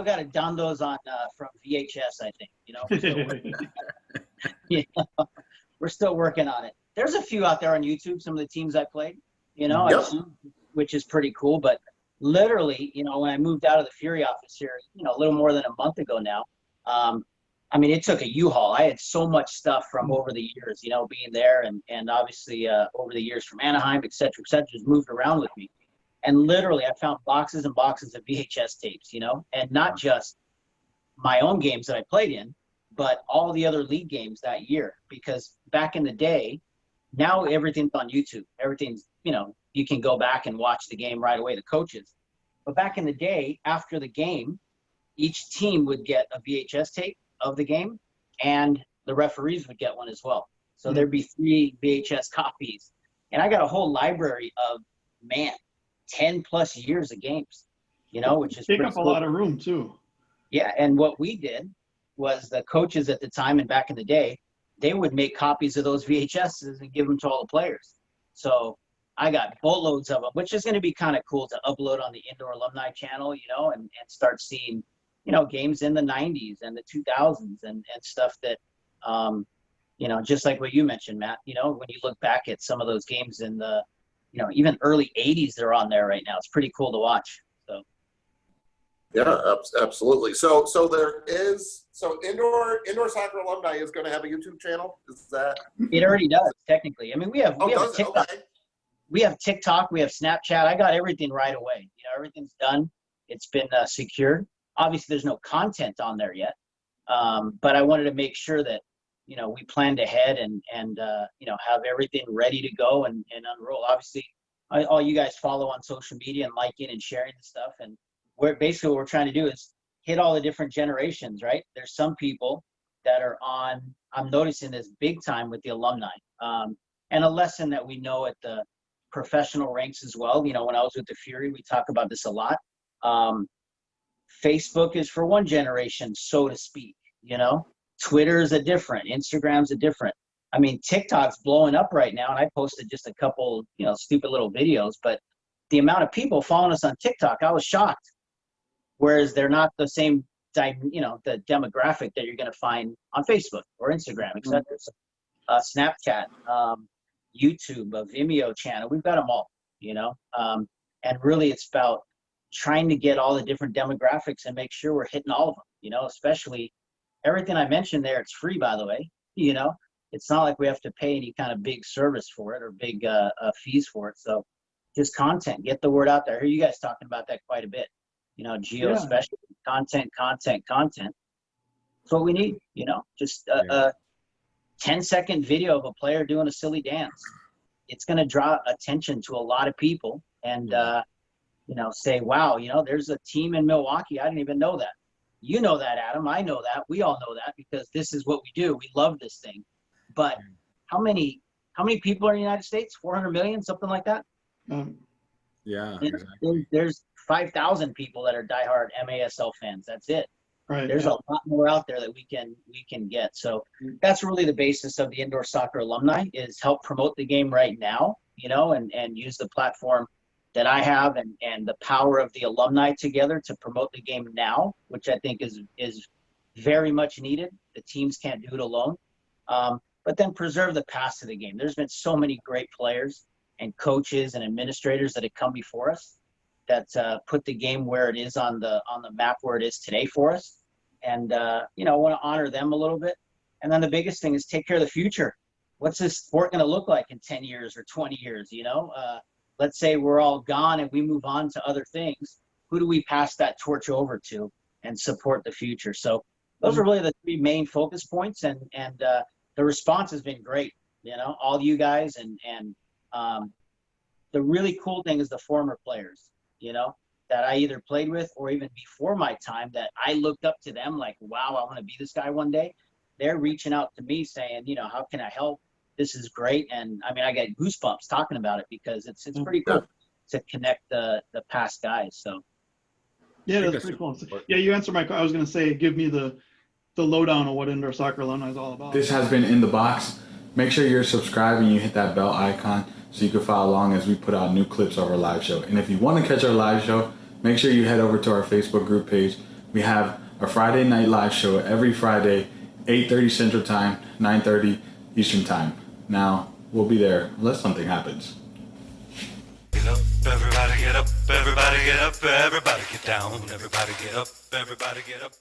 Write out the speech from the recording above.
still got to down those on from VHS, I think. You know, we're still working on it. There's a few out there on YouTube. Some of the teams I played, I've seen, which is pretty cool. But literally, when I moved out of the Fury office here, a little more than a month ago now. I mean, it took a U-Haul. I had so much stuff from over the years, being there and obviously over the years from Anaheim, et cetera, just moved around with me. And literally I found boxes and boxes of VHS tapes, and not just my own games that I played in, but all the other league games that year. Because back in the day, now everything's on YouTube. Everything's, you can go back and watch the game right away, the coaches. But back in the day, after the game, each team would get a VHS tape of the game, and the referees would get one as well. So there'd be 3 VHS copies. And I got a whole library of, 10 plus years of games, which is take up cool. A lot of room too. Yeah. And what we did was the coaches at the time and back in the day, they would make copies of those VHSs and give them to all the players. So I got boatloads of them, which is going to be kind of cool to upload on the Indoor Alumni channel, and start seeing, games in the 90s and the 2000s and stuff that, just like what you mentioned, Matt, when you look back at some of those games in the, even early 80s, they're on there right now. It's pretty cool to watch. So. Yeah, absolutely. So Indoor Soccer Alumni is going to have a YouTube channel. Is that? It already does, technically. I mean, we have a TikTok. Okay. We have TikTok. We have Snapchat. I got everything right away. Everything's done. It's been secured. Obviously, there's no content on there yet, but I wanted to make sure that we planned ahead and have everything ready to go and unroll. Obviously, all you guys follow on social media and liking and sharing the stuff. And what we're trying to do is hit all the different generations, right? There's some people that are on, I'm noticing this big time with the alumni, and a lesson that we know at the professional ranks as well. When I was with the Fury, we talk about this a lot. Facebook is for one generation, so to speak, Twitter is a different, Instagram's a different. I mean, TikTok's blowing up right now, and I posted just a couple, stupid little videos, but the amount of people following us on TikTok, I was shocked. Whereas they're not the same, the demographic that you're going to find on Facebook or Instagram, et cetera. So, Snapchat, YouTube, a Vimeo channel, we've got them all, and really it's about trying to get all the different demographics and make sure we're hitting all of them, especially everything I mentioned there. It's free, by the way, it's not like we have to pay any kind of big service for it or big fees for it. So just content, get the word out there. I hear you guys talking about that quite a bit, especially content. That's what we need, just a 10-second video of a player doing a silly dance. It's going to draw attention to a lot of people and, say, wow, there's a team in Milwaukee. I didn't even know that. You know that, Adam. I know that. We all know that because this is what we do. We love this thing. But how many people are in the United States? 400 million, something like that? Yeah. Exactly. There's 5,000 people that are diehard MASL fans. That's it. Right. There's a lot more out there that we can get. So that's really the basis of the Indoor Soccer Alumni is help promote the game right now, and use the platform that I have and the power of the alumni together to promote the game now, which I think is very much needed. The teams can't do it alone. But then preserve the past of the game. There's been so many great players and coaches and administrators that have come before us that put the game where it is on the map where it is today for us. And, I want to honor them a little bit. And then the biggest thing is take care of the future. What's this sport going to look like in 10 years or 20 years, Let's say we're all gone and we move on to other things. Who do we pass that torch over to and support the future? So those are really the 3 main focus points. And the response has been great, all you guys. And the really cool thing is the former players, that I either played with or even before my time that I looked up to them like, wow, I want to be this guy one day. They're reaching out to me saying, how can I help? This is great. And I mean, I get goosebumps talking about it because it's pretty cool to connect the past guys. So. Yeah, that's pretty cool. Yeah, you answered my question. I was going to say, give me the lowdown of what Indoor Soccer Alumni is all about. This has been In the Box. Make sure you're subscribed and you hit that bell icon so you can follow along as we put out new clips of our live show. And if you want to catch our live show, make sure you head over to our Facebook group page, We have a Friday night live show every Friday, 8:30 Central Time, 9:30 Eastern Time. Now, we'll be there unless something happens. Get up, everybody get up, everybody get up, everybody get down, everybody get up, everybody get up.